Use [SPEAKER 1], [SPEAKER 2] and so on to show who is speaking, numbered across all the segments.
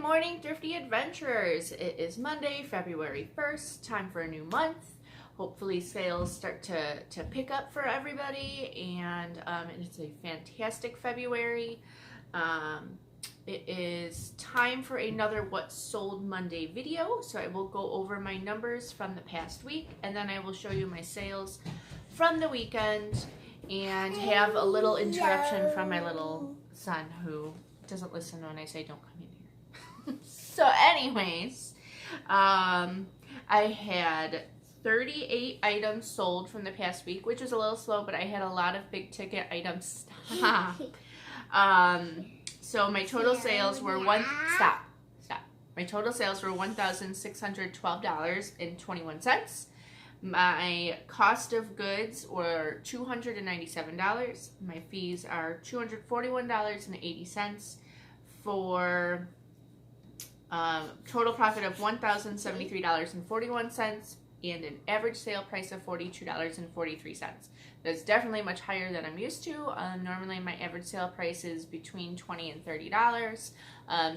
[SPEAKER 1] morning, Thrifty Adventurers. It is Monday, February 1st, time for a new month. Hopefully sales start to pick up for everybody, and it's a fantastic February. It is time for another What Sold Monday video, so I will go over my numbers from the past week, and then I will show you my sales from the weekend, and have a little interruption from my little son who doesn't listen when I say don't come in here. So anyways, I had 38 items sold from the past week, which was a little slow, but I had a lot of big ticket items. So my total sales were My total sales were $1,612.21. My cost of goods were $297. My fees are $241.80 for total profit of $1,073.41 and an average sale price of $42.43. That's definitely much higher than I'm used to. Normally my average sale price is between $20 and $30.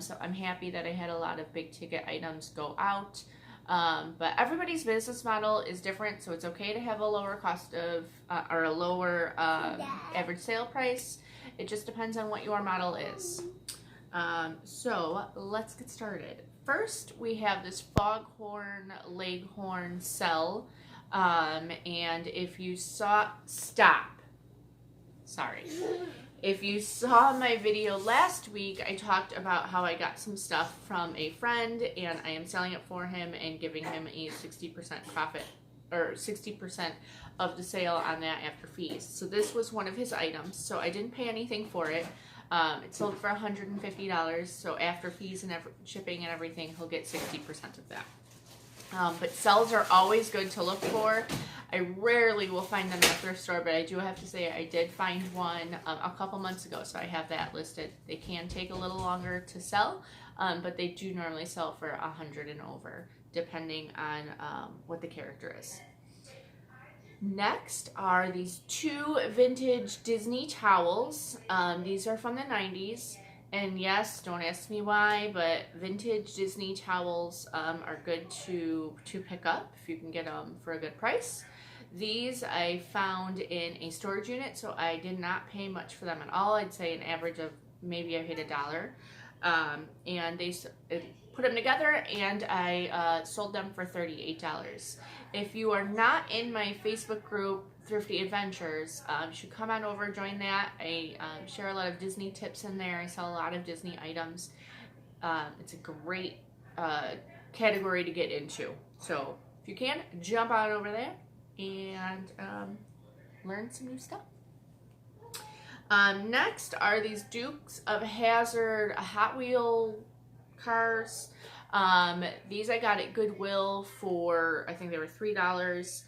[SPEAKER 1] So I'm happy that I had a lot of big ticket items go out. But everybody's business model is different, so it's okay to have a lower cost of or a lower average sale price. It just depends on what your model is. So let's get started. First, we have this foghorn leghorn cell, and if you saw if you saw my video last week, I talked about how I got some stuff from a friend and I am selling it for him and giving him a 60% profit, or 60% of the sale on that after fees. So this was one of his items, so I didn't pay anything for it. It sold for $150, so after fees and shipping and everything, he'll get 60% of that. But cells are always good to look for. I rarely will find them at a thrift store, but I do have to say I did find one a couple months ago, so I have that listed. They can take a little longer to sell, but they do normally sell for $100 and over, depending on what the character is. Next are these two vintage Disney towels. These are from the 90s. And yes, don't ask me why, but vintage Disney towels are good to pick up if you can get them for a good price. These I found in a storage unit, so I did not pay much for them at all. I'd say an average of maybe I paid $1. And they put them together, and I sold them for $38. If you are not in my Facebook group, Thrifty Adventures, you should come on over, join that. I share a lot of Disney tips in there. I sell a lot of Disney items. It's a great category to get into. So if you can, jump on over there and learn some new stuff. Next are these Dukes of Hazzard Hot Wheel cars. These I got at Goodwill for, I think they were $3.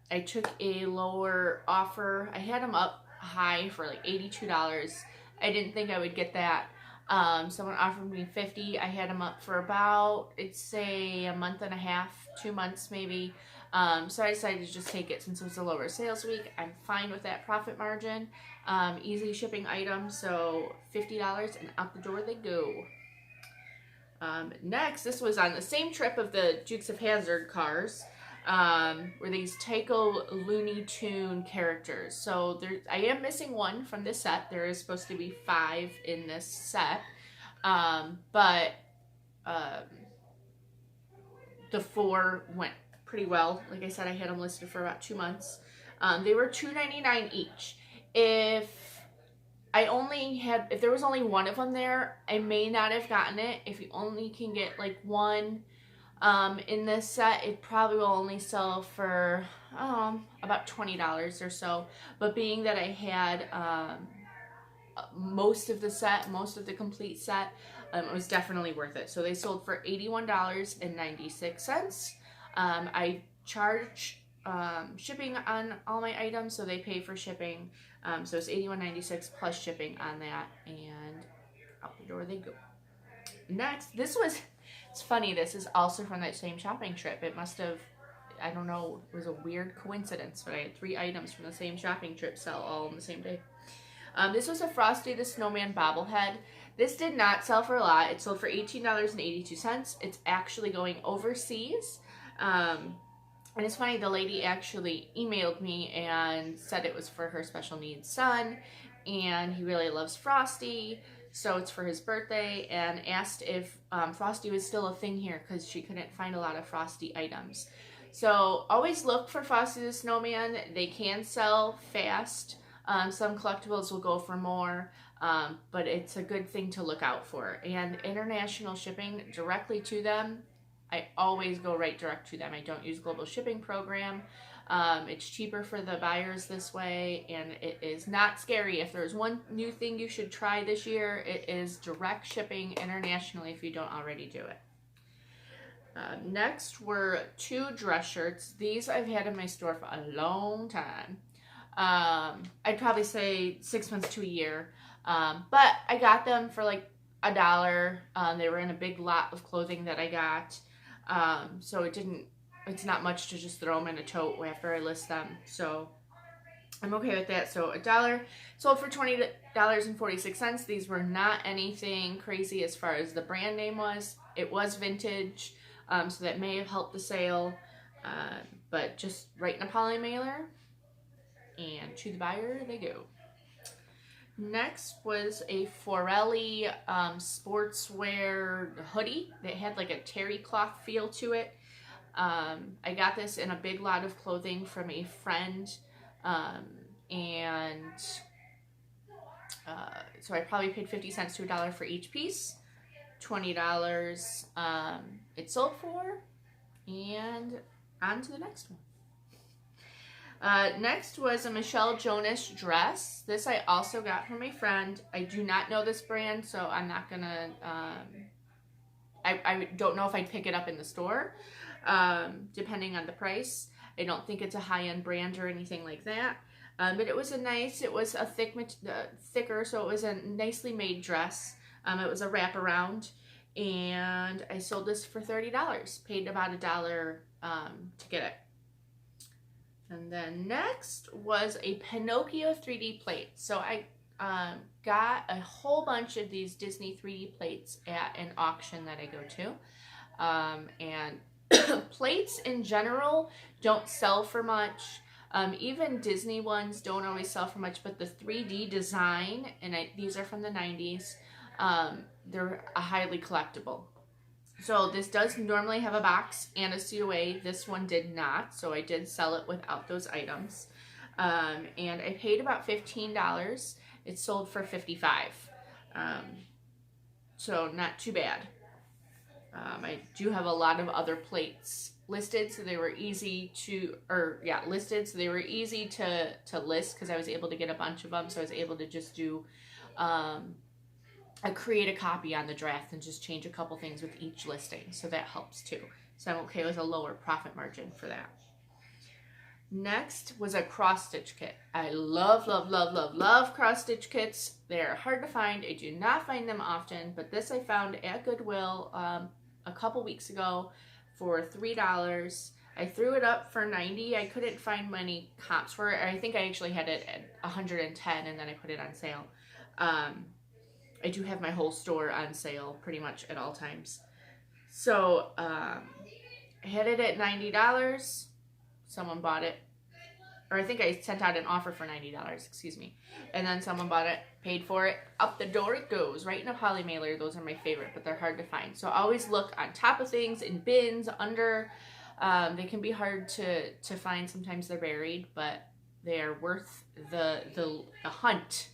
[SPEAKER 1] I took a lower offer. I had them up high for like $82. I didn't think I would get that. Someone offered me $50. I had them up for about, I'd say a month and a half, 2 months maybe. So I decided to just take it since it was a lower sales week. I'm fine with that profit margin. Easy shipping item, so $50 and out the door they go. Next, this was on the same trip of the Dukes of Hazzard cars. Were these Tyco Looney Tune characters. So I am missing one from this set. There is supposed to be 5 in this set. But the 4 went pretty well. Like I said, I had them listed for about 2 months. They were $2.99 each. If there was only one of them there, I may not have gotten it. If you only can get like one in this set, it probably will only sell for about $20 or so. But being that I had most of the complete set, it was definitely worth it. So they sold for $81.96. I charge shipping on all my items, so they pay for shipping. So it's $81.96 plus shipping on that, and out the door they go. Next, it's funny, this is also from that same shopping trip. It must have, I don't know, it was a weird coincidence, but I had 3 items from the same shopping trip sell all on the same day. This was a Frosty the Snowman bobblehead. This did not sell for a lot. It sold for $18.82. It's actually going overseas. And it's funny, the lady actually emailed me and said it was for her special needs son, and he really loves Frosty, so it's for his birthday, and asked if Frosty was still a thing here because she couldn't find a lot of Frosty items. So always look for Frosty the Snowman. They can sell fast. Some collectibles will go for more, but it's a good thing to look out for. And international shipping directly to them, I always go right direct to them. I don't use global shipping program. It's cheaper for the buyers this way, and it is not scary. If there's one new thing you should try this year, it is direct shipping internationally if you don't already do it. Next were 2 dress shirts. These I've had in my store for a long time. I'd probably say 6 months to a year. But I got them for like $1. They were in a big lot of clothing that I got. So it's not much to just throw them in a tote after I list them. So I'm okay with that. So $1 sold for $20.46. These were not anything crazy as far as the brand name was. It was vintage, so that may have helped the sale. But just right in a poly mailer, and to the buyer they go. Next was a Forelli sportswear hoodie that had like a terry cloth feel to it. I got this in a big lot of clothing from a friend, and so I probably paid 50 cents to $1 for each piece. $20 it sold for, and on to the next one. Next was a Michelle Jonas dress. This I also got from a friend. I do not know this brand, so I'm not gonna, I don't know if I'd pick it up in the store, depending on the price. I don't think it's a high-end brand or anything like that. But it was a thicker, so it was a nicely made dress. It was a wraparound, and I sold this for $30. Paid about $1 to get it. And then next was a Pinocchio 3D plate. So I got a whole bunch of these Disney 3D plates at an auction that I go to. And plates in general don't sell for much. Even Disney ones don't always sell for much, but the 3D design, and these are from the 90s, they're a highly collectible. So this does normally have a box and a COA. This one did not, so I did sell it without those items. And I paid about $15. It sold for $55. So not too bad. I do have a lot of other plates listed, so they were easy to, listed, so they were easy to list because I was able to get a bunch of them. So I was able to just do, create a copy on the draft and just change a couple things with each listing. So that helps too. So I'm okay with a lower profit margin for that. Next was a cross stitch kit. I love, love, love, love, love cross stitch kits. They're hard to find. I do not find them often, but this I found at Goodwill a couple weeks ago for $3. I threw it up for $90. I couldn't find many comps for it. I think I actually had it at $110, and then I put it on sale. I do have my whole store on sale pretty much at all times. So I had it at $90. Someone bought it. Or I think I sent out an offer for $90, excuse me. And then someone bought it, paid for it. Up the door it goes, right in a poly mailer. Those are my favorite, but they're hard to find. So always look on top of things, in bins, under. They can be hard to find. Sometimes they're buried, but they are worth the hunt.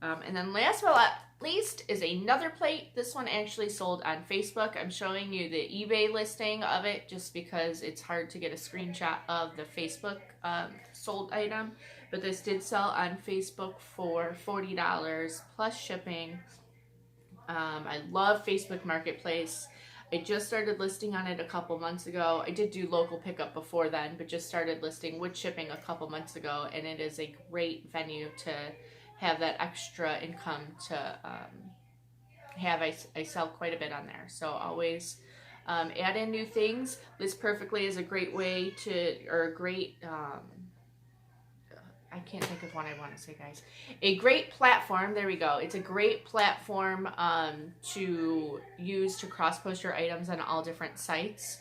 [SPEAKER 1] And then last but not least is another plate. This one actually sold on Facebook. I'm showing you the eBay listing of it just because it's hard to get a screenshot of the Facebook sold item. But this did sell on Facebook for $40 plus shipping. I love Facebook Marketplace. I just started listing on it a couple months ago. I did do local pickup before then, but just started listing with shipping a couple months ago. And it is a great venue to have that extra income to have. I sell quite a bit on there, so always add in new things. List Perfectly is a great way to, or a great I can't think of what I want to say, guys. A great platform. There we go. It's a great platform to use to cross-post your items on all different sites.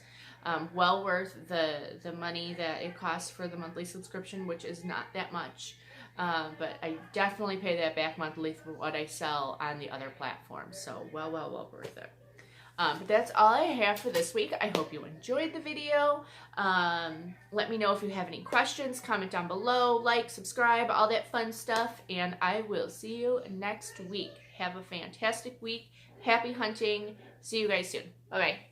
[SPEAKER 1] Well worth the money that it costs for the monthly subscription, which is not that much. But I definitely pay that back monthly for what I sell on the other platforms. So well worth it. But that's all I have for this week. I hope you enjoyed the video. Let me know if you have any questions. Comment down below. Like, subscribe, all that fun stuff. And I will see you next week. Have a fantastic week. Happy hunting. See you guys soon. Bye-bye.